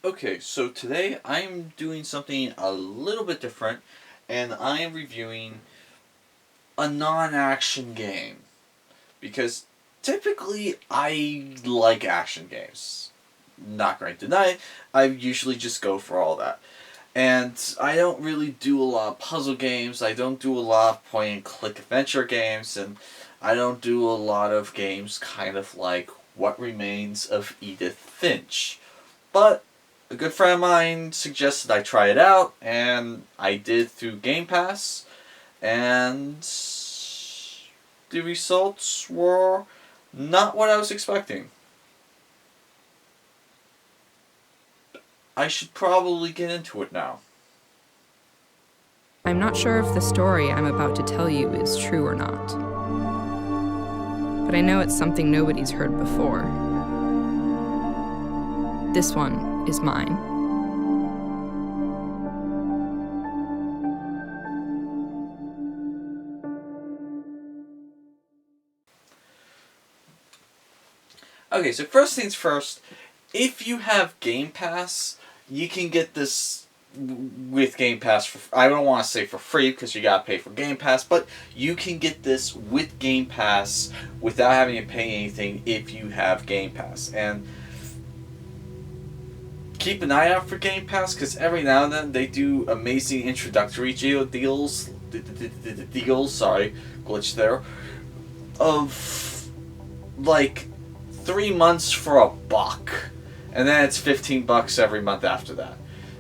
Okay, so today I'm doing something a little bit different, and I am reviewing a non-action game. Because typically I like action games. Not going to deny it, I usually just go for all that. And I don't really do a lot of puzzle games, I don't do a lot of point and click adventure games, and I don't do a lot of games kind of like What Remains of Edith Finch. But a good friend of mine suggested I try it out, and I did through Game Pass, and the results were not what I was expecting. I should probably get into it now. I'm not sure if the story I'm about to tell you is true or not. But I know it's something nobody's heard before. This one is mine. Okay, so first things first, if you have Game Pass, you can get this with Game Pass for, I don't want to say for free because you gotta pay for Game Pass, but you can get this with Game Pass without having to pay anything if you have Game Pass. And keep an eye out for Game Pass because every now and then they do amazing introductory deals. Sorry, glitch there. Of like 3 months for $1, and then it's $15 every month after that.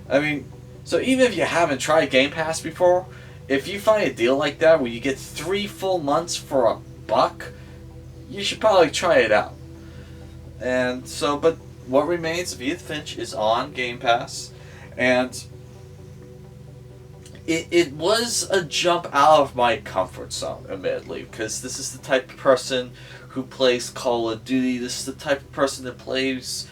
I mean, so even if you haven't tried Game Pass before, if you find a deal like that where you get 3 full months for $1, you should probably try it out. And so, but What Remains of Edith Finch is on Game Pass, and it was a jump out of my comfort zone, admittedly, because this is the type of person who plays Call of Duty. This is the type of person that plays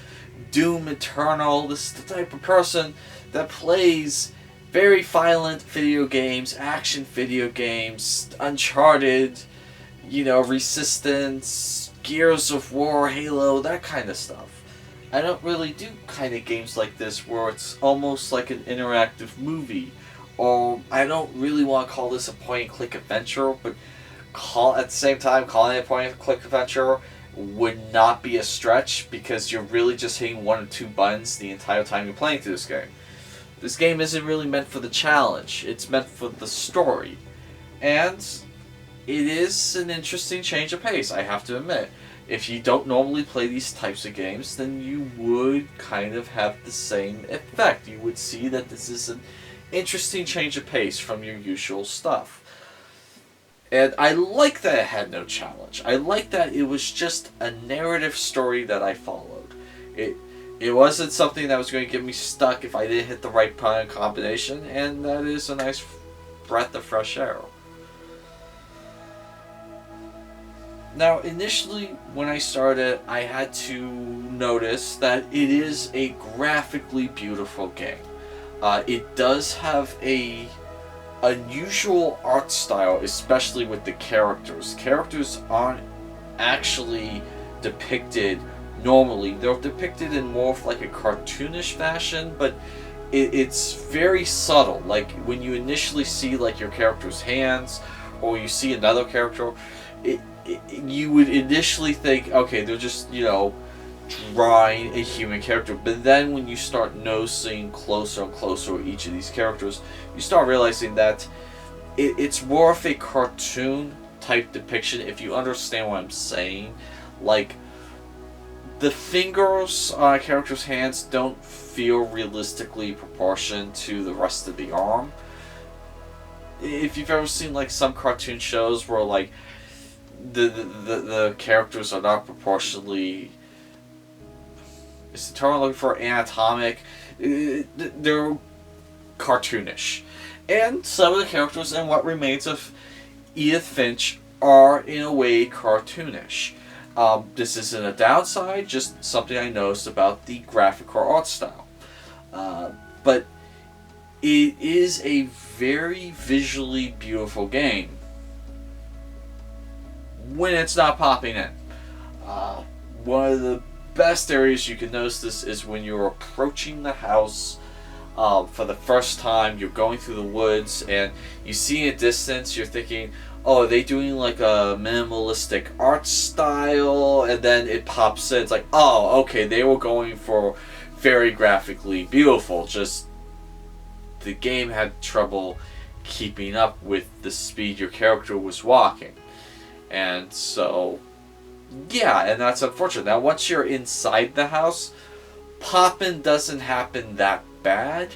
Doom Eternal. This is the type of person that plays very violent video games, action video games, Uncharted, Resistance, Gears of War, Halo, that kind of stuff. I don't really do kind of games like this where it's almost like an interactive movie. Or I don't really want to call this a point-and-click adventure, but at the same time, calling it a point-and-click adventure would not be a stretch because you're really just hitting one or two buttons the entire time you're playing through this game. This game isn't really meant for the challenge, it's meant for the story. And it is an interesting change of pace, I have to admit. If you don't normally play these types of games, then you would kind of have the same effect. You would see that this is an interesting change of pace from your usual stuff. And I like that it had no challenge. I like that it was just a narrative story that I followed. It wasn't something that was going to get me stuck if I didn't hit the right button combination, and that is a nice breath of fresh air. Now, initially, when I started, I had to notice that it is a graphically beautiful game. It does have a unusual art style, especially with the characters. Characters aren't actually depicted normally. They're depicted in more of like a cartoonish fashion, but it's very subtle. Like when you initially see like your character's hands, or you see another character, you would initially think, okay, they're just, drawing a human character. But then when you start noticing closer and closer with each of these characters, you start realizing that it's more of a cartoon type depiction, if you understand what I'm saying. Like, the fingers on a character's hands don't feel realistically proportioned to the rest of the arm. If you've ever seen like some cartoon shows where like the characters are not proportionally, is the term I'm looking for anatomic? They're cartoonish. And some of the characters in What Remains of Edith Finch are in a way cartoonish. This isn't a downside, just something I noticed about the graphical art style. But it is a very visually beautiful game when it's not popping in. One of the best areas you can notice this is when you're approaching the house for the first time. You're going through the woods and you see in a distance, you're thinking, oh, are they doing like a minimalistic art style? And then it pops in, it's like, oh, okay, they were going for very graphically beautiful, just the game had trouble keeping up with the speed your character was walking. And so, yeah, and that's unfortunate. Now, once you're inside the house, popping doesn't happen that bad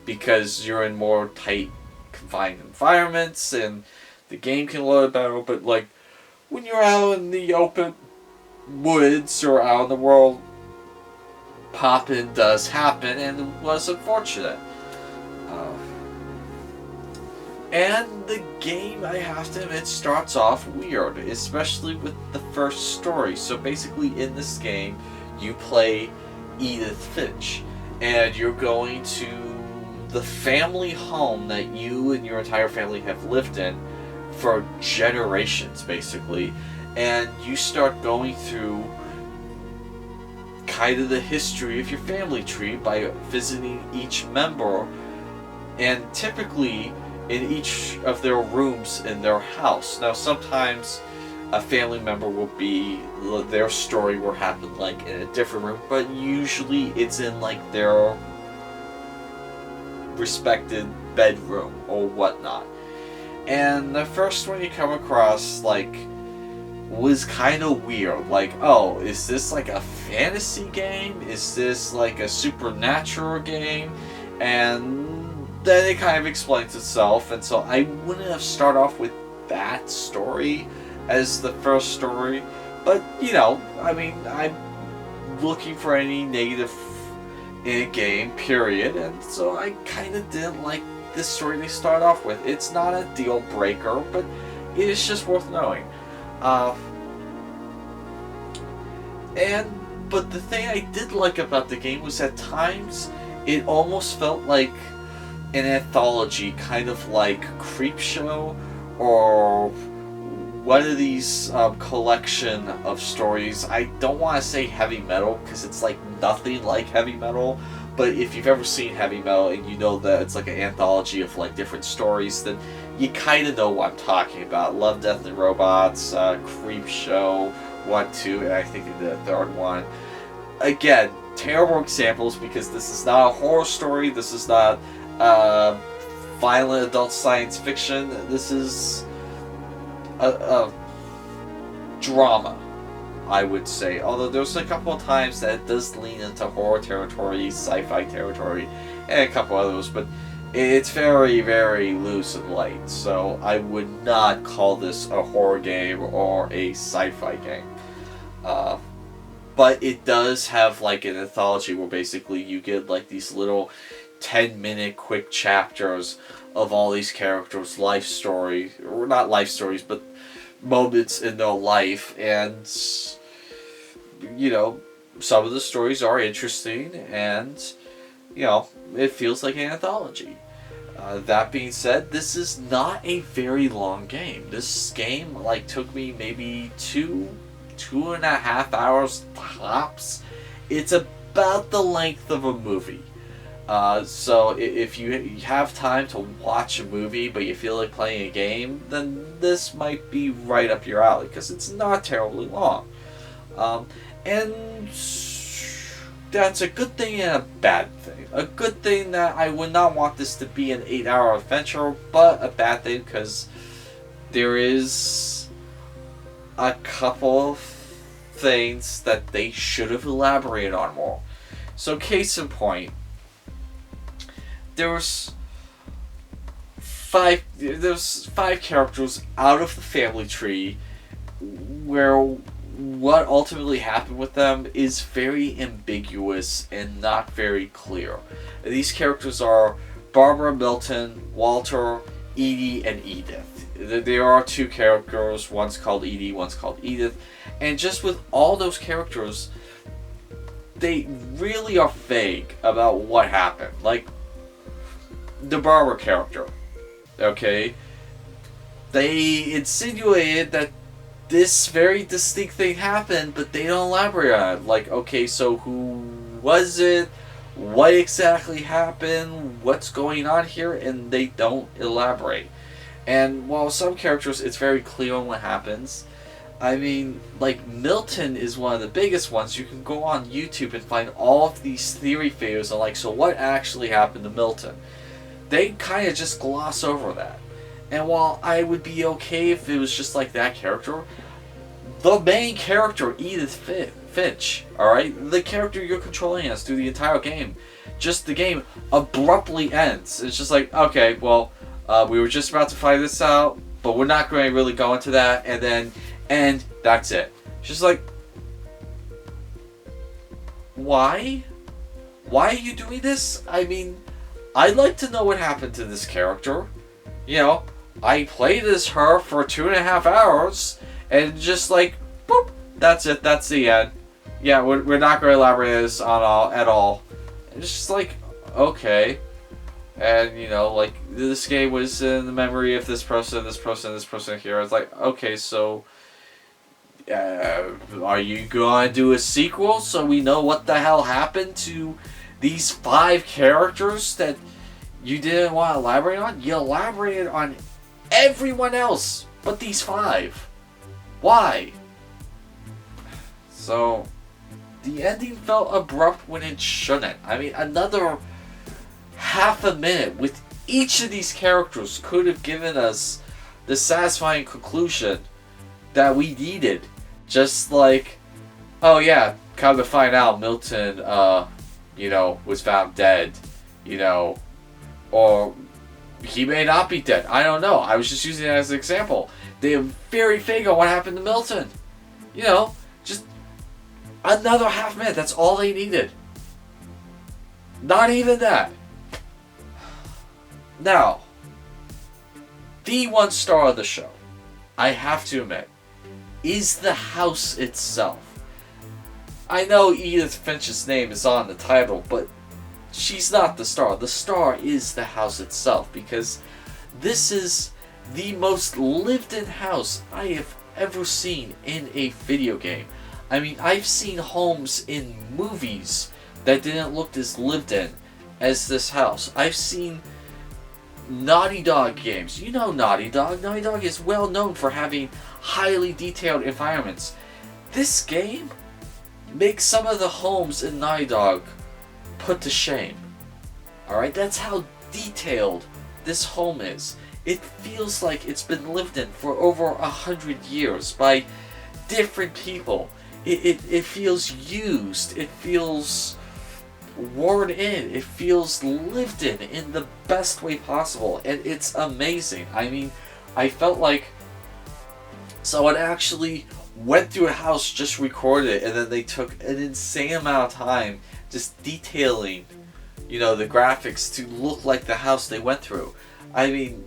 because you're in more tight, confined environments and the game can load better. But, like, when you're out in the open woods or out in the world, popping does happen and it was unfortunate. And the game, I have to admit, starts off weird, especially with the first story. So basically in this game, you play Edith Finch, and you're going to the family home that you and your entire family have lived in for generations, basically. And you start going through kind of the history of your family tree by visiting each member, and typically in each of their rooms in their house. Now, sometimes a family member will be, their story will happen like in a different room, but usually it's in like their respected bedroom or whatnot. And the first one you come across, like, was kind of weird. Like, oh, is this like a fantasy game? Is this like a supernatural game? And then it kind of explains itself, and so I wouldn't have started off with that story as the first story, but, you know, I mean, I'm looking for any negative in a game, period, and so I kind of didn't like this story they start off with. It's not a deal breaker, but it is just worth knowing. But the thing I did like about the game was at times it almost felt like an anthology, kind of like Creepshow or one of these collection of stories. I don't want to say heavy metal because it's like nothing like heavy metal, but if you've ever seen heavy metal and you know that it's like an anthology of like different stories, then you kind of know what I'm talking about. Love, Death and Robots, Creepshow 1, 2, and I think the third one. Again, terrible examples because this is not a horror story, this is not violent adult science fiction. This is a drama, I would say. Although there's a couple of times that it does lean into horror territory, sci-fi territory, and a couple others, but it's very, very loose and light. So I would not call this a horror game or a sci-fi game. But it does have like an anthology where basically you get like these little 10-minute quick chapters of all these characters' life story, or not life stories, but moments in their life, and, you know, some of the stories are interesting, and, you know, it feels like an anthology. That being said, this is not a very long game. This game, like, took me maybe 2.5 hours tops. It's about the length of a movie. So if you have time to watch a movie but you feel like playing a game, then this might be right up your alley because it's not terribly long. And that's a good thing and a bad thing. A good thing that I would not want this to be an 8-hour adventure, but a bad thing because there is a couple of things that they should have elaborated on more. So case in point, there's five characters out of the family tree where what ultimately happened with them is very ambiguous and not very clear. These characters are Barbara, Milton, Walter, Edie, and Edith. There are 2 characters, one's called Edie, one's called Edith, and just with all those characters, they really are vague about what happened. Like, the Barbara character, okay? They insinuated that this very distinct thing happened, but they don't elaborate on it. Like, okay, so who was it? What exactly happened? What's going on here? And they don't elaborate. And while some characters, it's very clear on what happens. I mean, like, Milton is one of the biggest ones. You can go on YouTube and find all of these theory videos on, like, so what actually happened to Milton? They kind of just gloss over that. And while I would be okay if it was just like that character, the main character, Edith Finch, alright? The character you're controlling as through the entire game, just the game abruptly ends. It's just like, okay, well, we were just about to find this out, but we're not going to really go into that, and that's it. She's like, why? Why are you doing this? I mean, I'd like to know what happened to this character. You know, I played as her for 2.5 hours, and just like, boop, that's it, that's the end. Yeah, we're not going to elaborate this on at all. And it's just like, okay. And, you know, like, this game was in the memory of this person, this person, this person here. It's like, okay, so, are you going to do a sequel so we know what the hell happened to these 5 characters that you didn't want to elaborate on? You elaborated on everyone else but these 5. Why? So, the ending felt abrupt when it shouldn't. I mean, another half a minute with each of these characters could have given us the satisfying conclusion that we needed. Just like, oh yeah, come to find out Milton, you know, was found dead, you know, or he may not be dead. I don't know. I was just using it as an example. They're very vague on what happened to Milton. You know, just another half minute. That's all they needed. Not even that. Now, the one star of the show, I have to admit, is the house itself. I know Edith Finch's name is on the title, but she's not the star. The star is the house itself, because this is the most lived-in house I have ever seen in a video game. I mean, I've seen homes in movies that didn't look as lived in as this house. I've seen Naughty Dog games. You know Naughty Dog. Naughty Dog is well known for having highly detailed environments. This game makes some of the homes in Naughty Dog put to shame. Alright, that's how detailed this home is. It feels like it's been lived in for over 100 years by different people. It feels used. It feels worn in. It feels lived in the best way possible. And it's amazing. I mean, I felt like someone actually went through a house, just recorded it, and then they took an insane amount of time just detailing, you know, the graphics to look like the house they went through. I mean,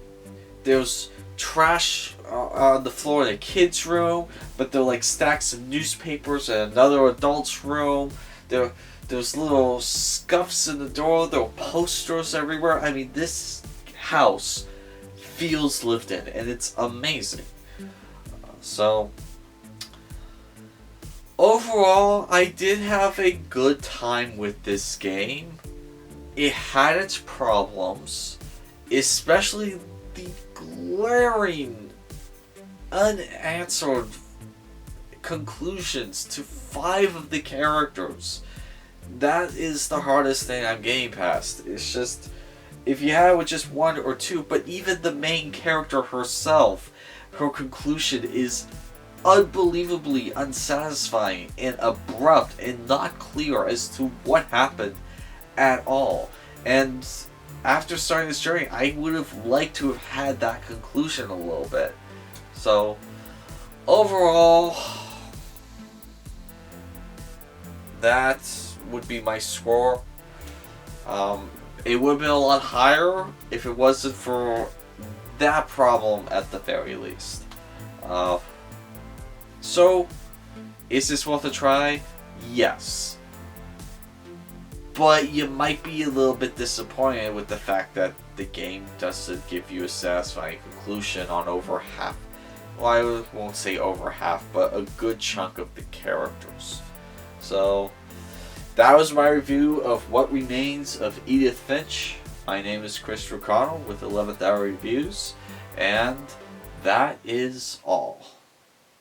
there's trash on the floor in a kid's room, but there are like stacks of newspapers in another adult's room. There's little scuffs in the door. There are posters everywhere. I mean, this house feels lived in, and it's amazing. So, overall, I did have a good time with this game. It had its problems, especially the glaring, unanswered conclusions to 5 of the characters. That is the hardest thing I'm getting past. It's just, if you had it with just 1 or 2, but even the main character herself, her conclusion is unbelievably unsatisfying and abrupt and not clear as to what happened at all. And after starting this journey, I would have liked to have had that conclusion a little bit. So, overall, that would be my score. It would have been a lot higher if it wasn't for that problem at the very least. So, is this worth a try? Yes. But you might be a little bit disappointed with the fact that the game doesn't give you a satisfying conclusion on over half well, I won't say over half, but a good chunk of the characters. So, that was my review of What Remains of Edith Finch. My name is Christopher Connell with 11th Hour Reviews, and that is all.